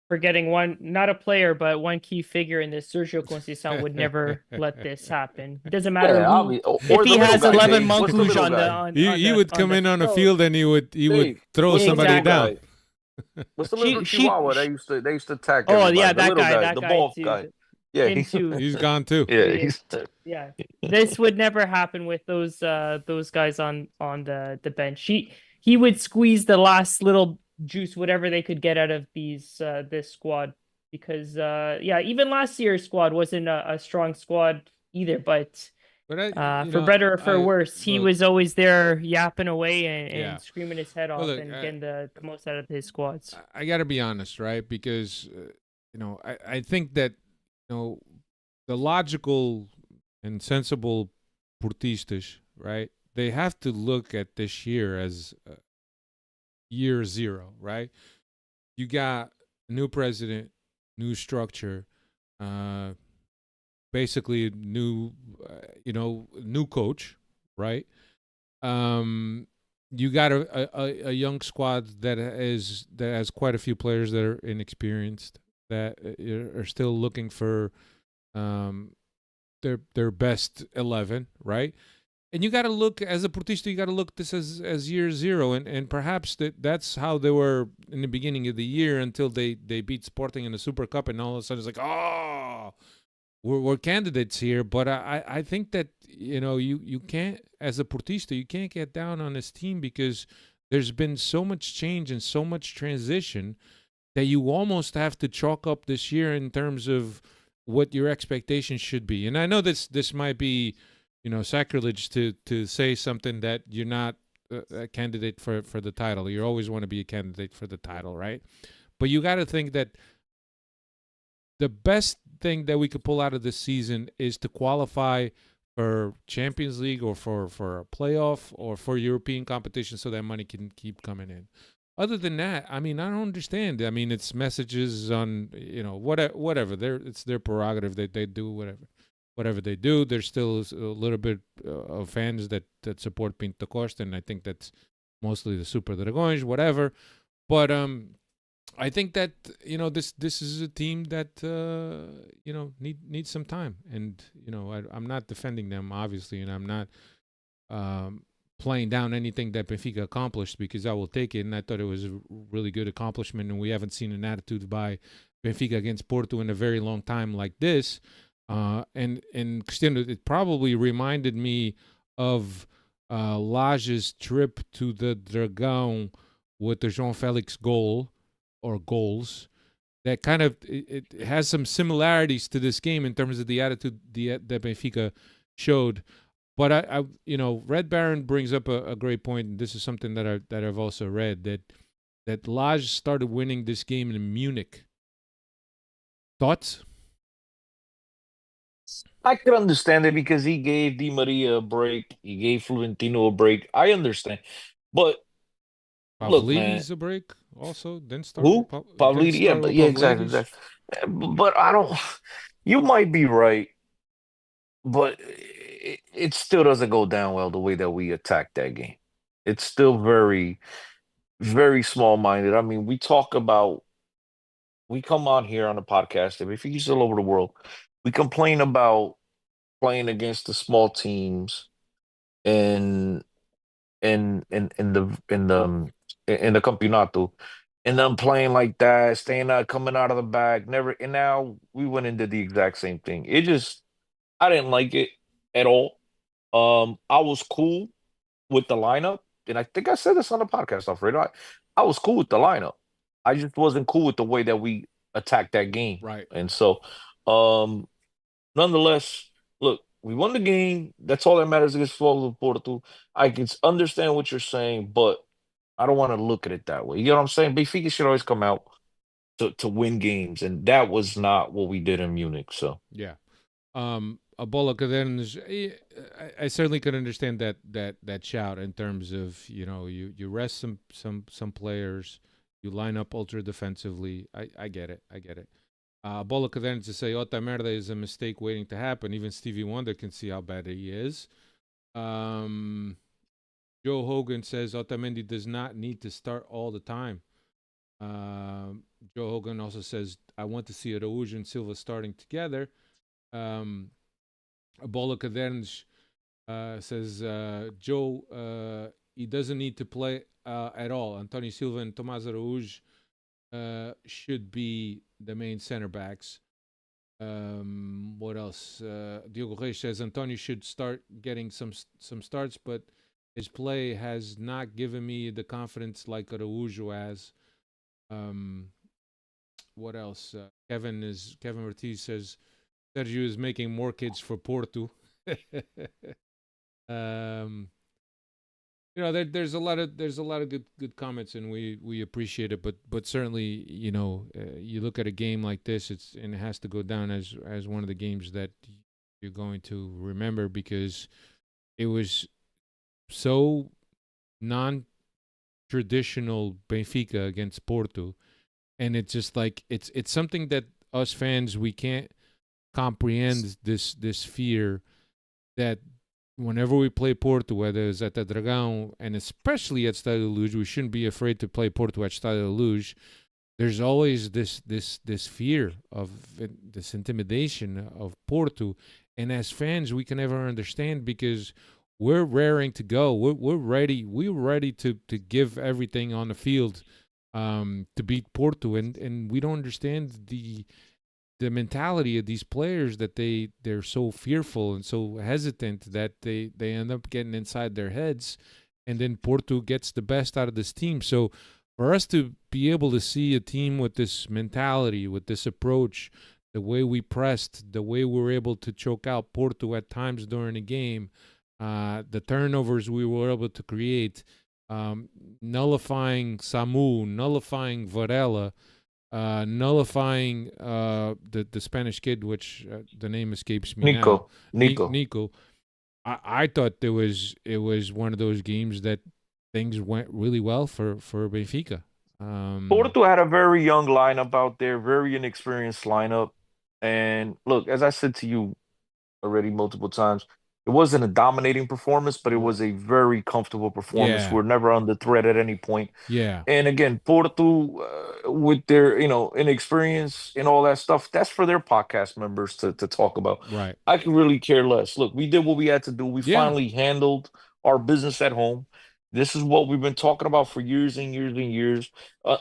Forgetting one, not a player, but one key figure in this. Sergio Conceição would never let this happen. It doesn't matter if he has 11 monkeys on the. He would come in on the field and he would throw somebody down. What's the little Chihuahua they used to attack? Oh everybody? yeah, the that guy, the bald guy. Yeah, he's gone too. Yeah, This would never happen with those guys on the bench. He would squeeze the last little juice, whatever they could get out of this squad, because even last year's squad wasn't a strong squad either, but for better or for worse, he was always there yapping away and screaming his head off and getting the most out of his squads. I gotta be honest, right? Because I think that the logical and sensible portistas, right? They have to look at this year as year zero, right? You got a new president, new structure, basically new, new coach, right? you got a young squad that has quite a few players that are inexperienced, that are still looking for their best 11, right? And you got to look, as a Portista, you got to look this as year zero, and perhaps that's how they were in the beginning of the year until they beat Sporting in the Super Cup, and all of a sudden it's like, oh, we're candidates here. But I think that you can't, as a Portista, you can't get down on this team because there's been so much change and so much transition that you almost have to chalk up this year in terms of what your expectations should be. And I know this might be sacrilege to say something that you're not a candidate for the title. You always want to be a candidate for the title, right? But you got to think that the best thing that we could pull out of this season is to qualify for Champions League or for a playoff or for European competition so that money can keep coming in. Other than that, I mean, I don't understand. I mean, it's messages on, whatever. It's their prerogative that they do whatever they do. There's still a little bit of fans that support Pinto Costa, and I think that's mostly the Super Dragões, whatever. But I think that this is a team that needs some time, and I'm not defending them obviously, and I'm not playing down anything that Benfica accomplished, because I will take it, and I thought it was a really good accomplishment, and we haven't seen an attitude by Benfica against Porto in a very long time like this. And Cristiano, it probably reminded me of Lage's trip to the Dragão with the João Felix goal or goals. That kind of it has some similarities to this game in terms of the attitude that Benfica showed. But I Red Baron brings up a great point, and this is something that I've also read, that Lage started winning this game in Munich. Thoughts? I could understand it because he gave Di Maria a break. He gave Florentino a break. I understand. But look, man. Pavlidis a break also? Then start Who? Pavlidis? Yeah, with yeah, exactly, Pavlidis? exactly. But I don't. You might be right, but it still doesn't go down well the way that we attack that game. It's still very, very small-minded. I mean, we come on here on the podcast, and if he's all over the world, we complain about playing against the small teams in in the campeonato, and them playing like that, staying out, coming out of the back, never. And now we went and did the exact same thing. I didn't like it at all. I was cool with the lineup, and I think I said this on the podcast, Alfredo. I was cool with the lineup. I just wasn't cool with the way that we attacked that game. Right. And so, nonetheless, look, we won the game. That's all that matters against Florida Porto. I can understand what you're saying, but I don't want to look at it that way. You know what I'm saying? Benfica should always come out to win games, and that was not what we did in Munich. So yeah, a bola cadernos. I certainly could understand that shout in terms of you rest some players, you line up ultra defensively. I get it. Bola cadernos to say Ota merda is a mistake waiting to happen. Even Stevie Wonder can see how bad he is. Joe Hogan says Otamendi does not need to start all the time. Joe Hogan also says, I want to see Araújo and Silva starting together. Bola Caderns says, Joe, he doesn't need to play at all. Antonio Silva and Tomás Araújo should be the main center backs. What else? Diogo Reis says Antonio should start getting some starts, but his play has not given me the confidence like Araújo has. What else? Kevin Ortiz says Sergio is making more kids for Porto. There's a lot of good comments, and we appreciate it. But certainly, you look at a game like this, it has to go down as one of the games that you're going to remember, because it was so non-traditional Benfica against Porto, and it's just like it's something that us fans, we can't comprehend this fear that whenever we play Porto, whether it's at the Dragão and especially at Estádio da Luz, we shouldn't be afraid to play Porto at Estádio da Luz. There's always this fear of this intimidation of Porto, and as fans, we can never understand because we're raring to go. We're ready. We're ready to give everything on the field to beat Porto, and we don't understand the mentality of these players that they're so fearful and so hesitant that they end up getting inside their heads, and then Porto gets the best out of this team. So for us to be able to see a team with this mentality, with this approach, the way we pressed, the way we were able to choke out Porto at times during the game, the turnovers we were able to create, nullifying Samu, nullifying Varela, nullifying the Spanish kid, which the name escapes me now. Nico. I thought it was one of those games that things went really well for Benfica. Porto had a very young lineup out there, very inexperienced lineup. And look, as I said to you already multiple times, it wasn't a dominating performance, but it was a very comfortable performance. Yeah. We're never under threat at any point. Yeah. And again, Porto, with their inexperience and all that stuff, that's for their podcast members to talk about. Right. I can really care less. Look, we did what we had to do. We finally handled our business at home. This is what we've been talking about for years and years and years,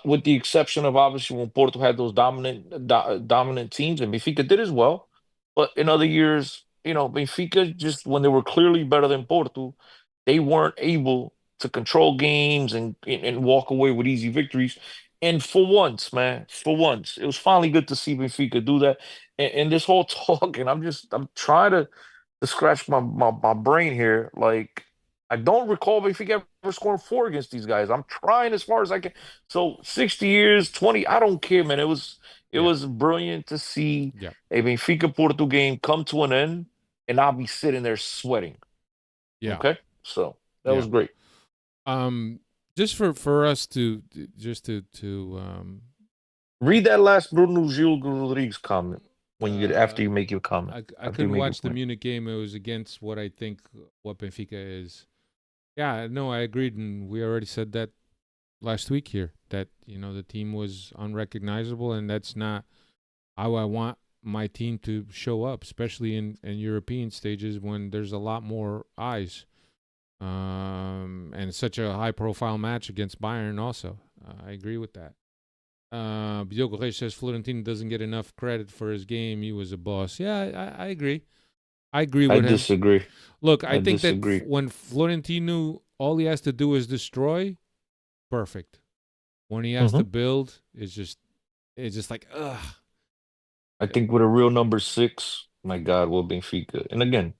with the exception of obviously when Porto had those dominant teams, and Benfica did as well. But in other years, Benfica, just when they were clearly better than Porto, they weren't able to control games and walk away with easy victories. And for once, man, for once, it was finally good to see Benfica do that. And this whole talk, and I'm trying to scratch my brain here. Like, I don't recall Benfica ever scoring 4 against these guys. I'm trying as far as I can. So 60 years, 20, I don't care, man. It was brilliant to see a Benfica Porto game come to an end and I'll be sitting there sweating. Yeah. Okay. So that was great. Just for us to read that last Bruno Gil Rodriguez comment after you make your comment. I couldn't watch the Munich game. It was against what I think what Benfica is. Yeah, no, I agreed, and we already said that last week here that the team was unrecognizable, and that's not how I want my team to show up, especially in European stages when there's a lot more eyes. And such a high-profile match against Bayern also. I agree with that. Diogo Reis says Florentino doesn't get enough credit for his game. He was a boss. Yeah, I agree. I agree with him. I disagree. Look, I think that when Florentino, all he has to do is destroy, perfect. When he has to build, it's just like, ugh. I think with a real number 6, my God, will Benfica. And again,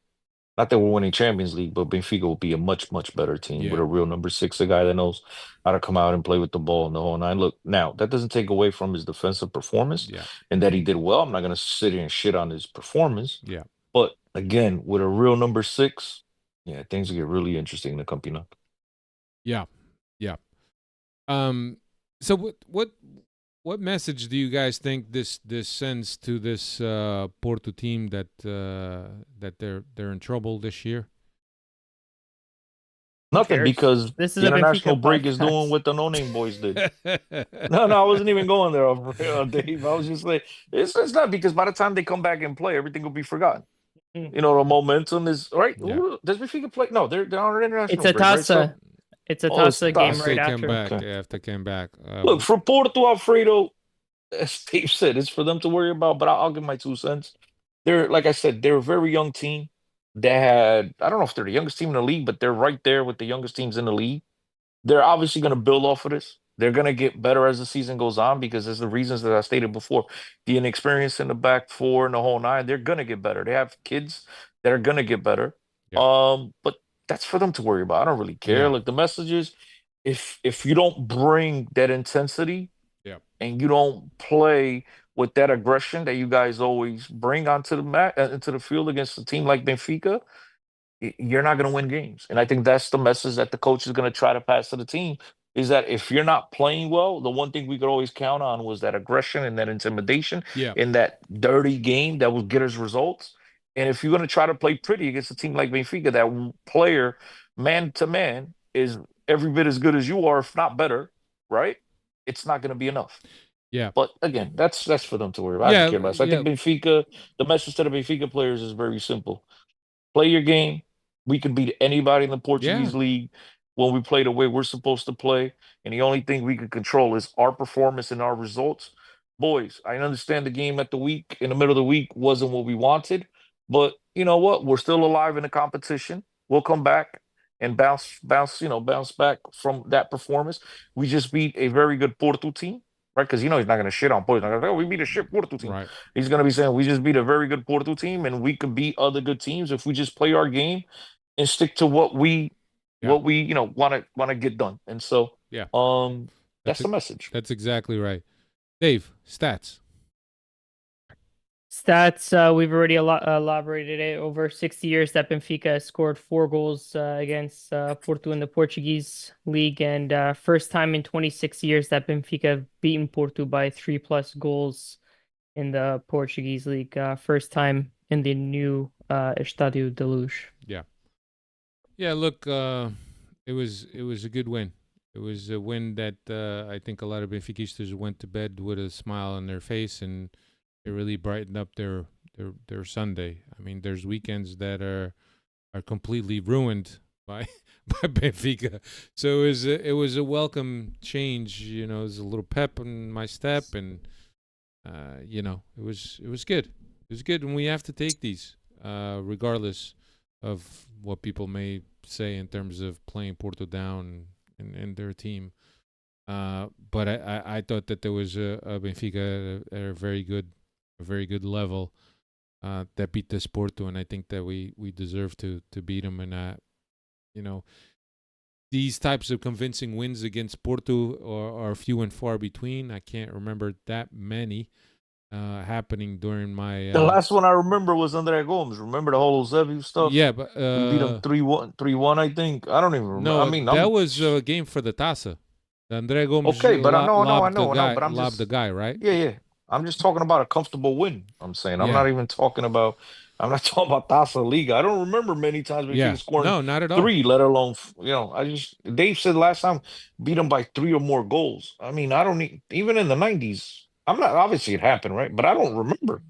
not that we're winning Champions League, but Benfica will be a much, much better team with a real number 6, a guy that knows how to come out and play with the ball and the whole nine. Look, now, that doesn't take away from his defensive performance and that he did well. I'm not going to sit here and shit on his performance. Yeah. But again, with a real number 6, things get really interesting in the Campeonato. Yeah. So what message do you guys think this sends to this Porto team that they're in trouble this year? Nothing, because this is the international break is doing what the no-name boys did. No, I wasn't even going there, Dave. I was just like, it's not, because by the time they come back and play, everything will be forgotten. The momentum is right. Yeah. Does Benfica play? No, they're on an international It's a break, right? Taça. It's a Taça game right after. If they came back. Look, for Porto, Alfredo, as Dave said, it's for them to worry about, but I'll give my 2 cents. Like I said, they're a very young team. They had, I don't know if they're the youngest team in the league, but they're right there with the youngest teams in the league. They're obviously going to build off of this. They're going to get better as the season goes on because there's the reasons that I stated before. The inexperience in the back 4 and the whole 9, they're going to get better. They have kids that are going to get better. Yeah. But that's for them to worry about. I don't really care. Yeah. Like, the message is, if you don't bring that intensity and you don't play with that aggression that you guys always bring onto the mat, into the field against a team like Benfica, you're not going to win games. And I think that's the message that the coach is going to try to pass to the team, is that if you're not playing well, the one thing we could always count on was that aggression and that intimidation in that dirty game that will get us results. And if you're going to try to play pretty against a team like Benfica, that player man to man is every bit as good as you are, if not better, right? It's not going to be enough. Yeah. But again, that's for them to worry about. I don't Yeah. care about. So I think Benfica, the message to the Benfica players is very simple: play your game. We can beat anybody in the Yeah. Portuguese league when we play the way we're supposed to play. And the only thing we can control is our performance and our results. Boys, I understand the game at the week, in the middle of the week, wasn't what we wanted. But you know what? We're still alive in the competition. We'll come back and bounce back from that performance. We just beat a very good Porto team, right? Because he's not going to shit on Porto. He's not gonna say, oh, we beat a shit Porto team. Right. He's going to be saying we just beat a very good Porto team, and we could beat other good teams if we just play our game and stick to what we want to get done. And so Yeah. that's the message. That's exactly right. Dave, stats. Stats, we've already elaborated it. Over 60 years that Benfica has scored 4 goals against Porto in the Portuguese league, and first time in 26 years that Benfica have beaten Porto by 3+ goals in the Portuguese league. First time in the new Estádio da Luz. Yeah. Yeah, look, it was a good win. It was a win that I think a lot of Benfiquistas went to bed with a smile on their face, and it really brightened up their Sunday. I mean, there's weekends that are completely ruined by Benfica. So it was a welcome change. You know, it was a little pep in my step, and it was good. It was good, and we have to take these, regardless of what people may say in terms of playing Porto down and their team. But I thought that there was a Benfica at a very good level that beat this Porto, and I think that we deserve to beat them. And these types of convincing wins against Porto are few and far between. I can't remember that many happening during my. The last one I remember was Andre Gomes. Remember the whole Eusebio stuff? Yeah, but we beat him 3-1, I think. I don't even remember. No, I mean, that was a game for the Taça. Andre Gomes. Okay, but I know, but I'm just the guy, right? Yeah. I'm just talking about a comfortable win. I'm saying I'm Yeah. not even talking about. I'm not talking about Taça Liga. I don't remember many times Benfica scoring No, not at all. 3, let alone Dave said last time beat them by 3 or more goals. I mean, I don't even in the 90s. I'm not, obviously it happened, right? But I don't remember.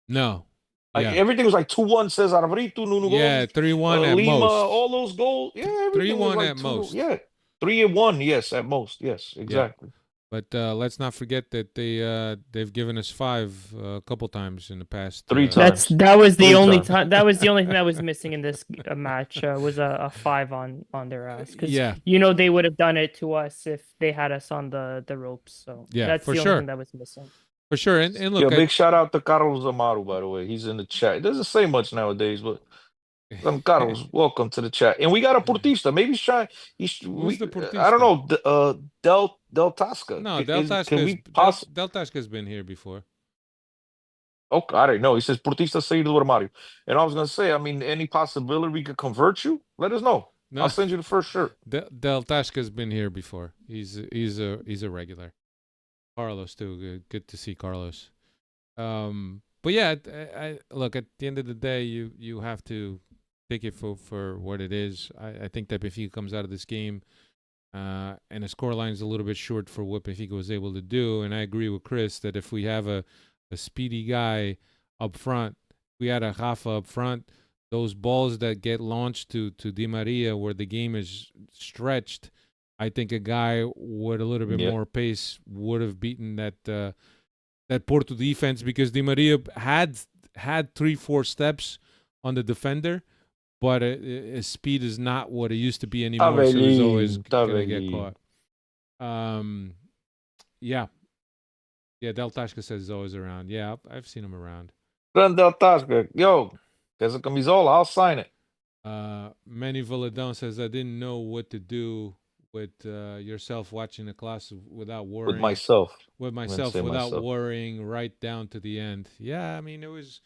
No. Like everything was like 2-1 Cesar Brito, Nuno Yeah, Gomes, 3-1 at Lima, most. all those goals. Yeah, everything 3-1 was like at most. Yeah, 3-1. Yes, at most. Yes, exactly. Yeah. But let's not forget that they've given us 5 a couple times in the past. 3 times. That was the 3 only times. time. That was the only thing that was missing in this match. Was a 5 on their ass. Because they would have done it to us if they had us on the ropes. So that's the only thing that was missing. For sure. And look, big shout out to Carlos Amaru, by the way. He's in the chat. It doesn't say much nowadays, but Carlos, welcome to the chat. And we got a Portista. Maybe he's trying. Who's the Portista? I don't know. Del Tasca. No, Del Tasca's been here before. Okay, I don't know. He says Portista Saído do Armário. And I was gonna say, I mean, any possibility we could convert you? Let us know. No. I'll send you the first shirt. Del Tasca's been here before. He's a regular. Carlos too. Good to see Carlos. But yeah, I look, at the end of the day, you have to take it for what it is. I think that Benfica comes out of this game, and the scoreline is a little bit short for what Benfica was able to do. And I agree with Chris that if we have a speedy guy up front, we had a Rafa up front, those balls that get launched to Di Maria where the game is stretched, I think a guy with a little bit more pace would have beaten that Porto defense, because Di Maria had 3-4 steps on the defender, but his speed is not what it used to be anymore. So he's always gonna get caught. Yeah, Del Tasca says he's always around. Yeah, I've seen him around. Run Del Tasca, yo, there's a camisola. I'll sign it. Manny Villadon says, I didn't know what to do with yourself watching the class without worrying. With myself without worrying right down to the end. Yeah, I mean, it was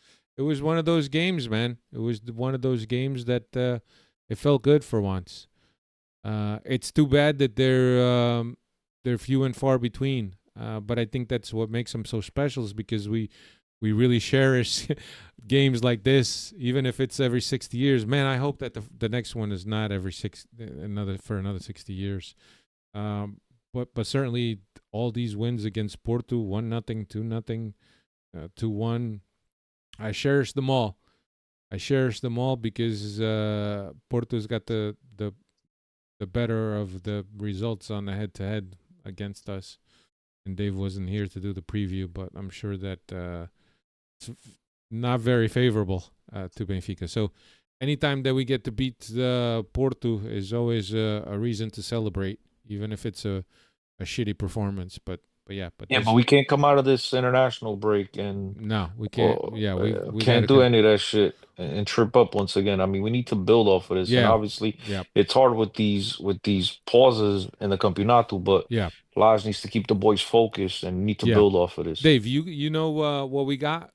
one of those games, man. It was one of those games that it felt good for once. It's too bad that they're few and far between. But I think that's what makes them so special, is because we we really cherish games like this, even if it's every 60 years. Man, I hope that the next one is not every another 60 years. But certainly all these wins against Porto, 1-0, 2-0, 2-1, I cherish them all. I cherish them all because Porto's got the better of the results on the head-to-head against us. And Dave wasn't here to do the preview, but I'm sure that it's not very favorable to Benfica. So anytime that we get to beat Porto is always a reason to celebrate, even if it's a shitty performance. But we can't come out of this international break and no, we can't. We can't do any of that shit and trip up once again. I mean, we need to build off of this, and obviously, it's hard with these pauses in the campeonato. But Laj needs to keep the boys focused and need to build off of this. Dave, you know what we got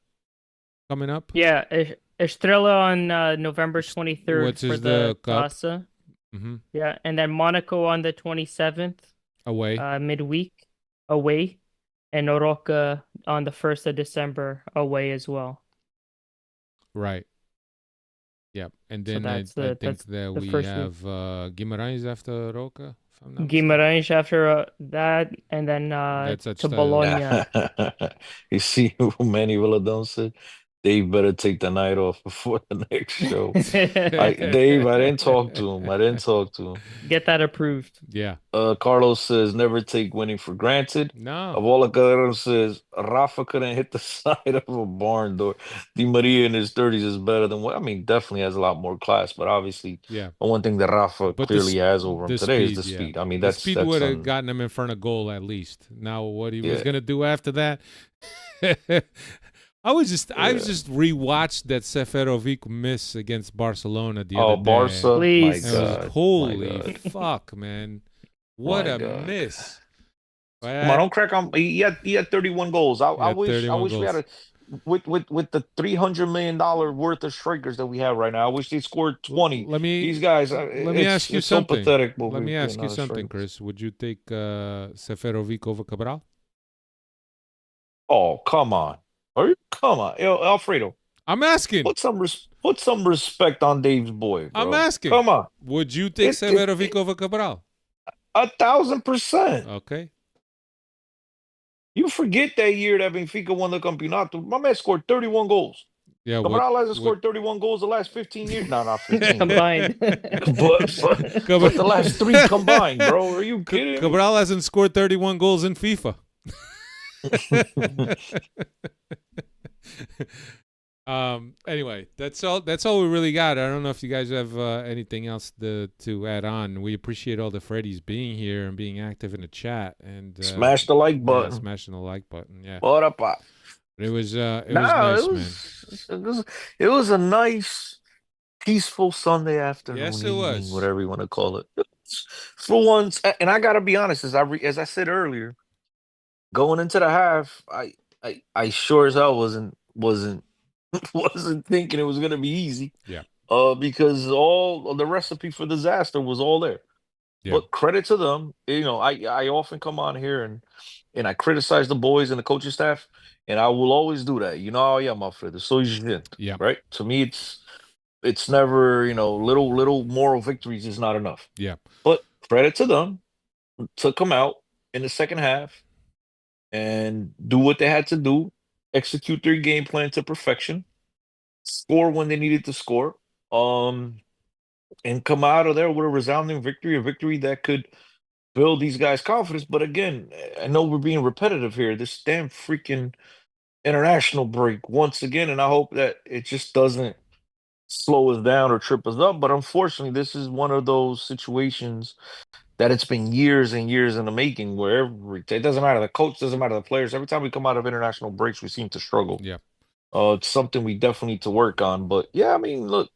coming up? Yeah, Estrella on November 23rd for the Taça. Mm-hmm. Yeah, and then Monaco on the 27th. Away. Midweek. Away. And Oroca on the 1st of December away as well. Right. Yeah. And then I think that we have Guimarães after Oroca. Guimarães after that, and then to Bologna. You see who Manny Villadon said? Dave better take the night off before the next show. Dave, I didn't talk to him. Get that approved. Yeah. Carlos says, never take winning for granted. No. Avola Guerrero says, Rafa couldn't hit the side of a barn door. Di Maria in his 30s is better than what? I mean, definitely has a lot more class, but obviously, the one thing that Rafa clearly has over him today is the speed. I mean, the speed would have gotten him in front of goal at least. Now, what he was going to do after that... I just rewatched that Seferovic miss against Barcelona the other day. Barca! Please. My God. Holy fuck, man! What a miss! Come on, don't crack on. He had 31 goals. I wish we had with the $300 million worth of strikers that we have right now. I wish they scored 20. These guys. Let me ask you something. So pathetic. Let me ask you something, Chris. Would you take Seferovic over Cabral? Oh, come on. Come on, Alfredo. I'm asking. Put some respect on Dave's boy, bro. I'm asking. Come on. Would you take Seferovic over Cabral? 1,000%. Okay. You forget that year that Benfica won the Campeonato. My man scored 31 goals. Yeah, Cabral hasn't scored 31 goals the last 15 years. No, not 15 combined. but the last 3 combined, bro. Are you kidding? Cabral hasn't scored 31 goals in FIFA. Anyway, that's all we really got. I don't know if you guys have anything else to add on. We appreciate all the Freddies being here and being active in the chat, and smash the like button. Smashing the like button. Yeah. What up? It was nice, man. It was a nice, peaceful Sunday afternoon. Yes, it was. Whatever you want to call it. For once, and I gotta be honest, as I said earlier, going into the half, I sure as hell wasn't thinking it was gonna be easy. Yeah. Because all of the recipe for disaster was all there. Yeah. But credit to them. I often come on here and I criticize the boys and the coaching staff, and I will always do that. Alfredo, so you should. Yeah. Right. To me, it's never, little moral victories is not enough. Yeah. But credit to them, took them out in the second half and do what they had to do, execute their game plan to perfection, score when they needed to score, and come out of there with a resounding victory, a victory that could build these guys' confidence. But again, I know we're being repetitive here. This damn freaking international break once again, and I hope that it just doesn't slow us down or trip us up. But unfortunately, this is one of those situations that it's been years and years in the making, where it doesn't matter the coach, doesn't matter the players. Every time we come out of international breaks, we seem to struggle. Yeah. It's something we definitely need to work on. But yeah, I mean, look,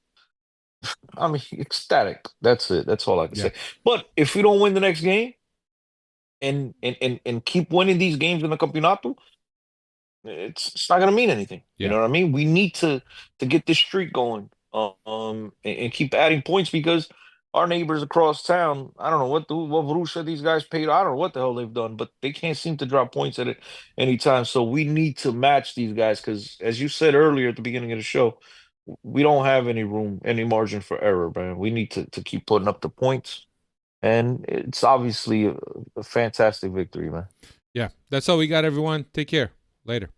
ecstatic. That's it. That's all I can say. But if we don't win the next game and keep winning these games in the Campeonato, it's not gonna mean anything. Yeah. You know what I mean? We need to get this streak going, and keep adding points, because our neighbors across town, I don't know what Borussia these guys paid. I don't know what the hell they've done, but they can't seem to drop points at it anytime. So we need to match these guys because, as you said earlier at the beginning of the show, we don't have any room, any margin for error, man. We need to keep putting up the points, and it's obviously a fantastic victory, man. Yeah, that's all we got, everyone. Take care. Later.